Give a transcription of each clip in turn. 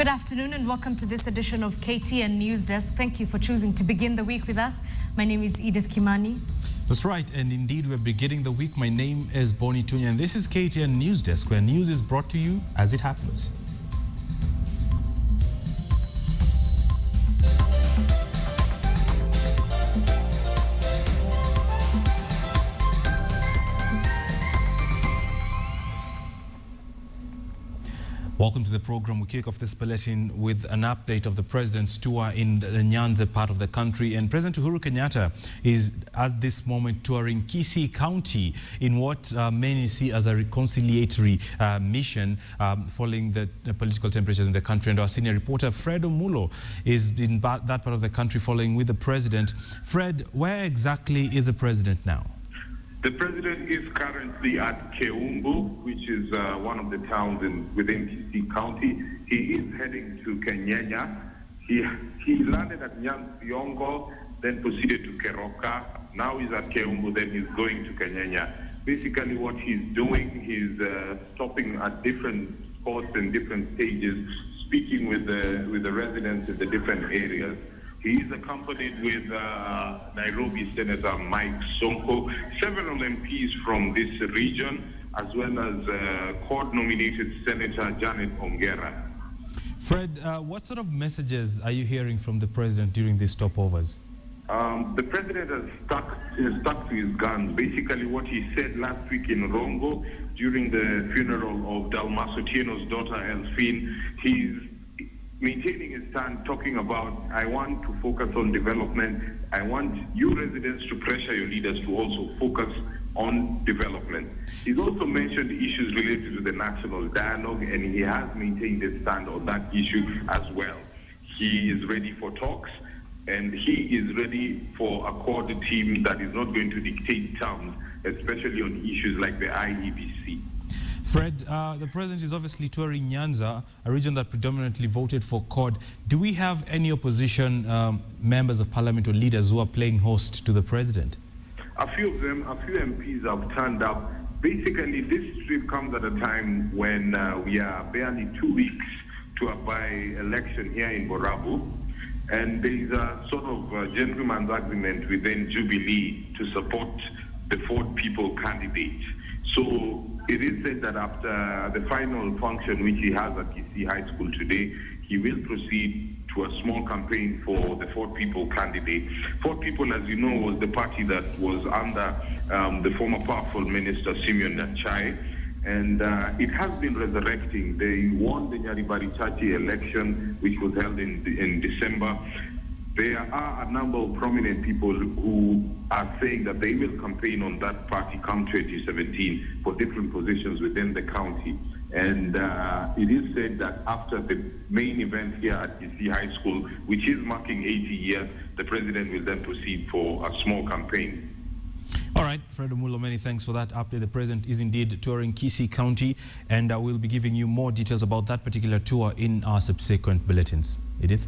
Good afternoon and welcome to this edition of KTN News Desk. Thank you for choosing to begin the week with us. My name is Edith Kimani. That's right, and indeed we're beginning the week. My name is Boni Tunya and this is KTN News Desk, where news is brought to you as it happens. Welcome to the program. We kick off this bulletin with an update of the president's tour in the Nyanza part of the country. And President Uhuru Kenyatta is at this moment touring Kisii County in what many see as a reconciliatory mission following the political temperatures in the country. And our senior reporter Fred Omulo is in that part of the country following with the president. Fred, where exactly is the president now? The president is currently at Keumbu, which is one of the towns within Kisii County. He is heading to Kenyenya. He landed at Nyanza, then proceeded to Keroka. Now he's at Keumbu, then he's going to Kenyenya. Basically what he's doing, he's stopping at different spots and different stages, speaking with the residents in the different areas. He is accompanied with Nairobi Senator Mike Sonko, several MPs from this region, as well as court-nominated Senator Janet Ongera. Fred, what sort of messages are you hearing from the president during these stopovers? The president has stuck to his guns. Basically what he said last week in Rongo during the funeral of Dalmas Otieno's daughter Elfine, he's maintaining his stand, talking about, I want to focus on development. I want you residents to pressure your leaders to also focus on development. He's also mentioned issues related to the national dialogue, and he has maintained his stand on that issue as well. He is ready for talks, and he is ready for a core team that is not going to dictate terms, especially on issues like the IEBC. Fred, the president is obviously touring Nyanza, a region that predominantly voted for CORD. Do we have any opposition members of parliament or leaders who are playing host to the president? A few of them, a few MPs have turned up. Basically, this trip comes at a time when we are barely 2 weeks to a by-election here in Borabu. And there is a sort of gentleman's agreement within Jubilee to support the Ford People candidate. So it is said that after the final function, which he has at Kisii High School today, he will proceed to a small campaign for the Ford People candidate. Ford People, as you know, was the party that was under the former powerful minister Simeon Nachai, and it has been resurrecting. They won the Nyaribari election, which was held in December. There are a number of prominent people who are saying that they will campaign on that party come 2017 for different positions within the county. And it is said that after the main event here at Kisii High School, which is marking 80 years, the president will then proceed for a small campaign. All right, Fred Omulo, many thanks for that update. The president is indeed touring Kisii County, and we'll be giving you more details about that particular tour in our subsequent bulletins. Edith?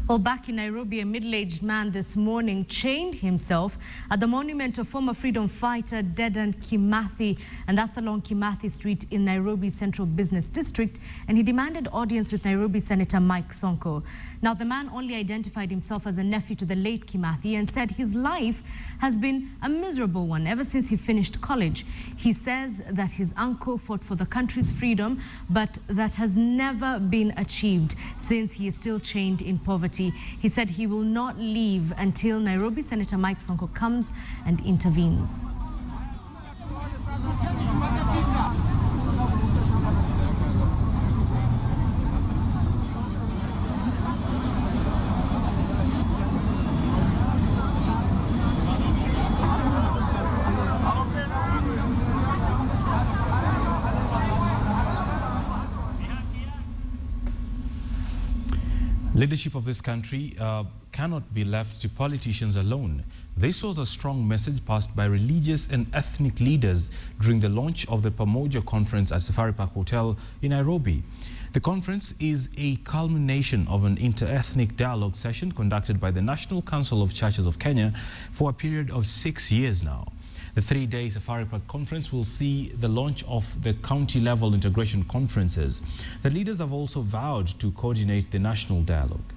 Well, back in Nairobi, a middle-aged man this morning chained himself at the monument of former freedom fighter Dedan Kimathi, and that's along Kimathi Street in Nairobi's Central Business District, and he demanded audience with Nairobi Senator Mike Sonko. Now, the man only identified himself as a nephew to the late Kimathi and said his life has been a miserable one ever since he finished college. He says that his uncle fought for the country's freedom, but that has never been achieved since he is still chained in poverty. He said he will not leave until Nairobi Senator Mike Sonko comes and intervenes. Leadership of this country cannot be left to politicians alone. This was a strong message passed by religious and ethnic leaders during the launch of the Pamoja Conference at Safari Park Hotel in Nairobi. The conference is a culmination of an interethnic dialogue session conducted by the National Council of Churches of Kenya for a period of 6 years now. The three-day Safari Park conference will see the launch of the county-level integration conferences. The leaders have also vowed to coordinate the national dialogue.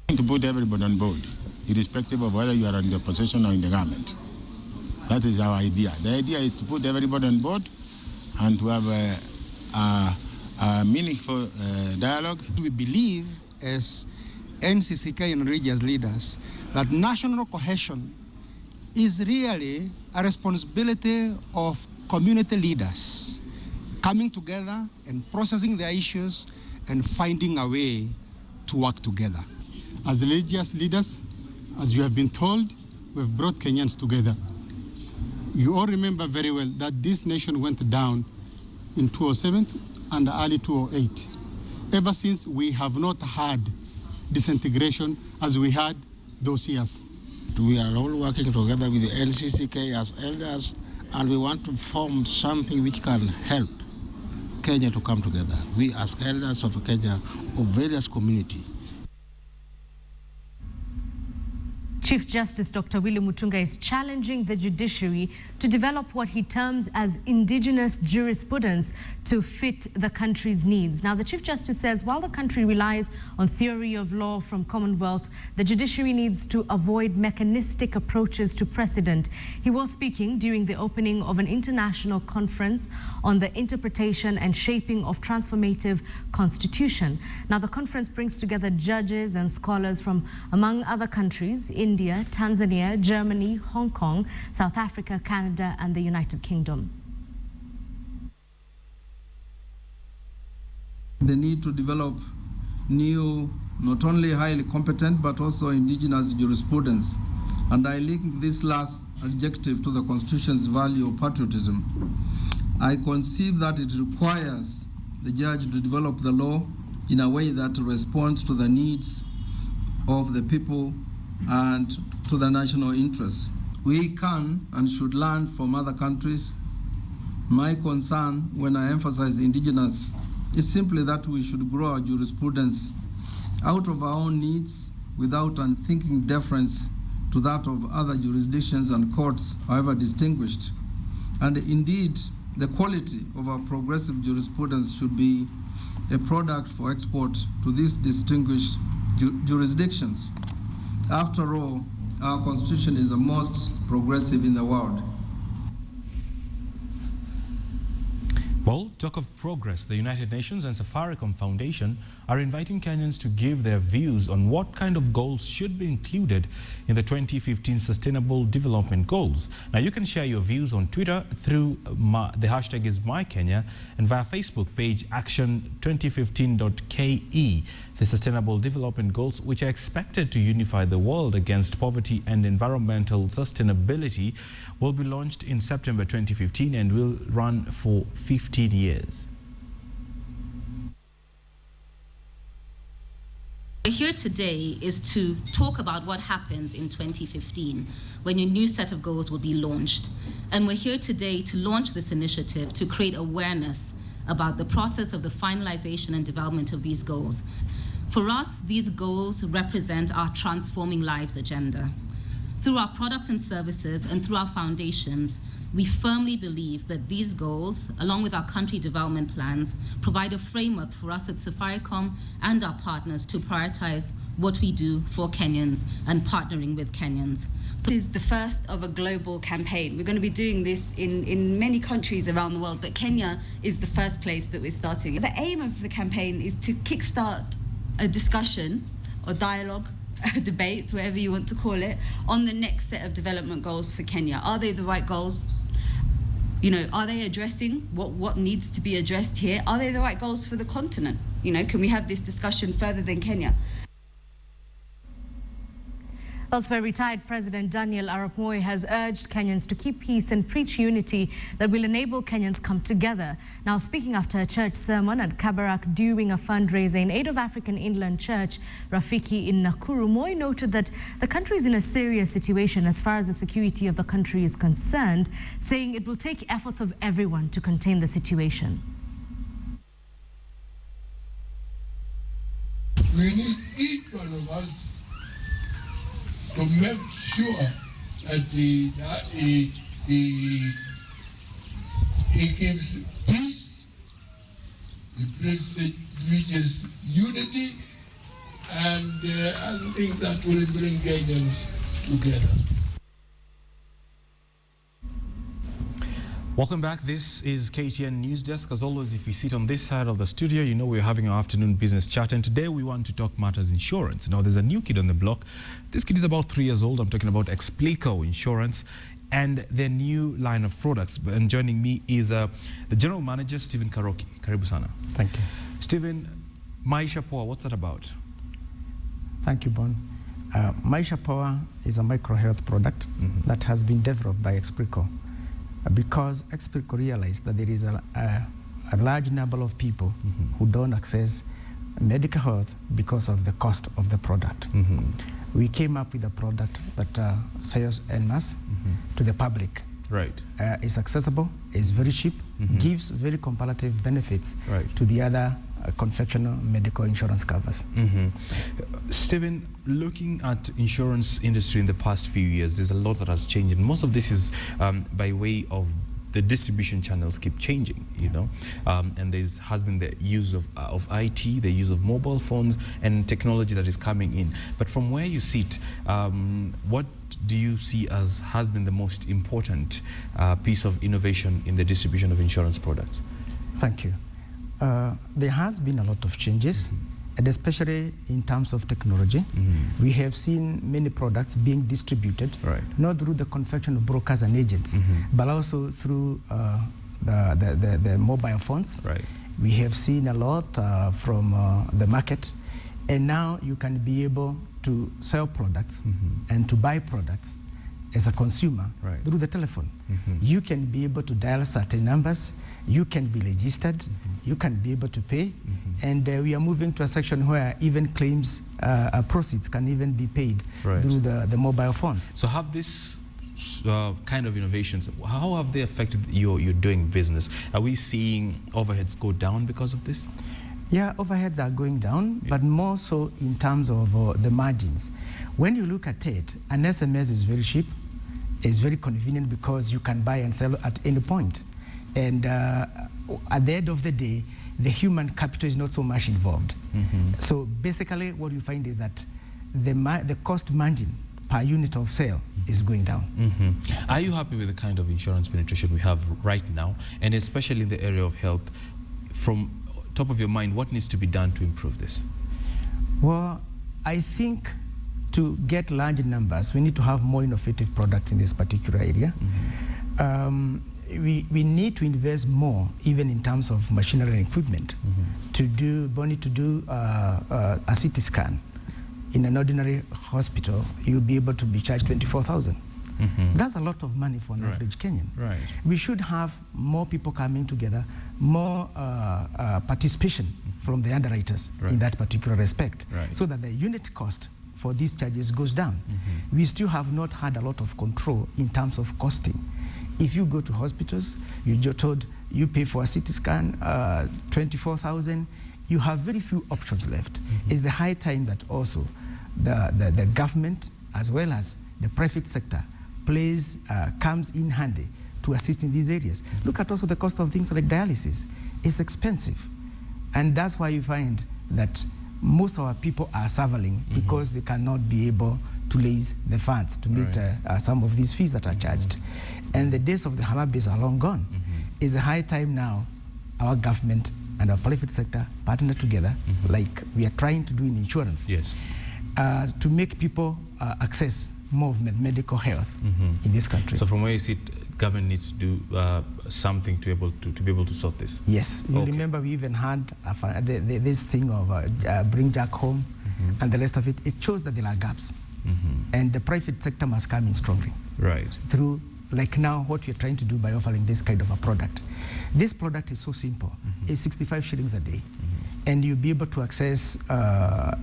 To put everybody on board, irrespective of whether you are in the opposition or in the government. That is our idea. The idea is to put everybody on board and to have a meaningful dialogue. We believe, as NCCK and religious leaders, that national cohesion is really a responsibility of community leaders coming together and processing their issues and finding a way to work together. As religious leaders, as you have been told, we've brought Kenyans together. You all remember very well that this nation went down in 2007 and early 2008. Ever since, we have not had disintegration as we had those years. We are all working together with the NCCK as elders, and we want to form something which can help Kenya to come together. We as elders of Kenya, of various communities. Chief Justice Dr. Willy Mutunga is challenging the judiciary to develop what he terms as indigenous jurisprudence to fit the country's needs. Now, the Chief Justice says while the country relies on theory of law from Commonwealth, the judiciary needs to avoid mechanistic approaches to precedent. He was speaking during the opening of an international conference on the interpretation and shaping of transformative constitution. Now, the conference brings together judges and scholars from, among other countries, India, Tanzania, Germany, Hong Kong, South Africa, Canada, and the United Kingdom. The need to develop new, not only highly competent, but also indigenous jurisprudence. And I link this last adjective to the Constitution's value of patriotism. I conceive that it requires the judge to develop the law in a way that responds to the needs of the people and to the national interests. We can and should learn from other countries. My concern when I emphasize indigenous is simply that we should grow our jurisprudence out of our own needs without unthinking deference to that of other jurisdictions and courts, however distinguished. And indeed, the quality of our progressive jurisprudence should be a product for export to these distinguished jurisdictions. After all, our Constitution is the most progressive in the world. Well, talk of progress, the United Nations and Safaricom Foundation are inviting Kenyans to give their views on what kind of goals should be included in the 2015 Sustainable Development Goals. Now, you can share your views on Twitter through the hashtag is MyKenya and via Facebook page action2015.ke. The Sustainable Development Goals, which are expected to unify the world against poverty and environmental sustainability, will be launched in September 2015 and will run for 15 years. We're here today is to talk about what happens in 2015 when a new set of goals will be launched. And we're here today to launch this initiative to create awareness about the process of the finalization and development of these goals. For us, these goals represent our Transforming Lives agenda. Through our products and services and through our foundations, we firmly believe that these goals, along with our country development plans, provide a framework for us at Safaricom and our partners to prioritize what we do for Kenyans and partnering with Kenyans. This is the first of a global campaign. We're going to be doing this in many countries around the world, but Kenya is the first place that we're starting. The aim of the campaign is to kickstart a discussion or dialogue, a debate, whatever you want to call it, on the next set of development goals for Kenya. Are they the right goals? You know, are they addressing what needs to be addressed here? Are they the right goals for the continent? You know, can we have this discussion further than Kenya? Elsewhere, retired President Daniel Arap Moi has urged Kenyans to keep peace and preach unity that will enable Kenyans come together. Now, speaking after a church sermon at Kabarak during a fundraiser in aid of African Inland Church, Rafiki in Nakuru, Moi noted that the country is in a serious situation as far as the security of the country is concerned, saying it will take efforts of everyone to contain the situation. We need each one of us to make sure that he gives peace, he brings religious unity, and other things that will bring Kenyans together. Welcome back. This is KTN News Desk. As always, if you sit on this side of the studio, you know we're having our afternoon business chat, and today we want to talk matters insurance. Now, there's a new kid on the block. This kid is about 3 years old. I'm talking about Explico Insurance and their new line of products. And joining me is the General Manager, Stephen Karoki. Karibu sana. Thank you. Stephen, Maisha Poa, what's that about? Thank you, Bon. Maisha Power is a micro health product that has been developed by Explico because Explico realized that there is a large number of people who don't access medical health because of the cost of the product. We came up with a product that sells en masse to the public. Right. It's accessible, it's very cheap, gives very comparative benefits to the other conventional medical insurance covers. Stephen, looking at insurance industry in the past few years, there's a lot that has changed, and most of this is by way of the distribution channels keep changing, you know, and has been the use of IT, the use of mobile phones and technology that is coming in. But from where you sit, what do you see as has been the most important piece of innovation in the distribution of insurance products? Thank you. There has been a lot of changes, and especially in terms of technology. We have seen many products being distributed, not through the conventional brokers and agents, but also through the mobile phones. We have seen a lot from the market, and now you can be able to sell products and to buy products as a consumer through the telephone. You can be able to dial certain numbers, you can be registered, you can be able to pay, and we are moving to a section where even claims proceeds can even be paid through the mobile phones. So have this kind of innovations, how have they affected your doing business? Are we seeing overheads go down because of this? Yeah, overheads are going down, but more so in terms of the margins. When you look at it, an SMS is very cheap, it's very convenient because you can buy and sell at any point. And at the end of the day, the human capital is not so much involved. So basically what you find is that the cost margin per unit of sale is going down. Are you happy with the kind of insurance penetration we have right now, and especially in the area of health? From top of your mind, what needs to be done to improve this? Well, I think to get large numbers, we need to have more innovative products in this particular area. We need to invest more, even in terms of machinery and equipment, to do a CT scan. In an ordinary hospital, you'll be able to be charged 24,000. That's a lot of money for an average Kenyan. We should have more people coming together, more participation from the underwriters in that particular respect, so that the unit cost for these charges goes down. We still have not had a lot of control in terms of costing. If you go to hospitals, you're told you pay for a CT scan, 24,000, you have very few options left. It's the high time that also the government, as well as the private sector, comes in handy to assist in these areas. Look at also the cost of things like dialysis. It's expensive. And that's why you find that most of our people are suffering because they cannot be able to raise the funds to meet some of these fees that are charged. And the days of the harambes are long gone. It's a high time now our government and our private sector partner together, like we are trying to do in insurance, to make people access more of medical health in this country. So from where you sit, government needs to do something to be able to sort this. Yes, you remember we even had this thing of bring Jack home and the rest of it. It shows that there are gaps, and the private sector must come in strongly. Through, like now, what we're trying to do by offering this kind of a product. This product is so simple. It's 65 shillings a day, and you'll be able to access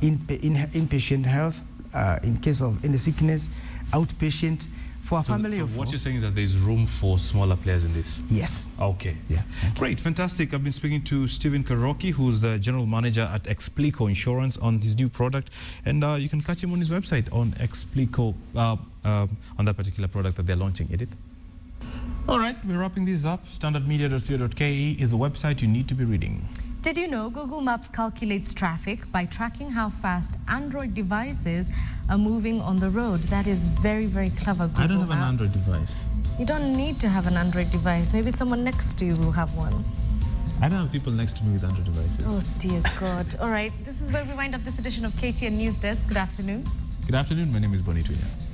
inpatient health in case of any sickness, outpatient for a family so of what 4. you're saying is that there's room for smaller players in this? Yes. Okay. Yeah. Great, fantastic. I've been speaking to Stephen Karoki, who's the general manager at Explico Insurance, on his new product. And you can catch him on his website on Explico, on that particular product that they're launching. Edith? All right, we're wrapping this up. Standardmedia.co.ke is the website you need to be reading. Did you know Google Maps calculates traffic by tracking how fast Android devices are moving on the road? That is very, very clever, Google I don't have Maps. an Android device. You don't need to have an Android device. Maybe someone next to you will have one. I don't have people next to me with Android devices. Oh, dear God. All right, this is where we wind up this edition of KTN News Desk. Good afternoon. Good afternoon. My name is Bonnie Twinya.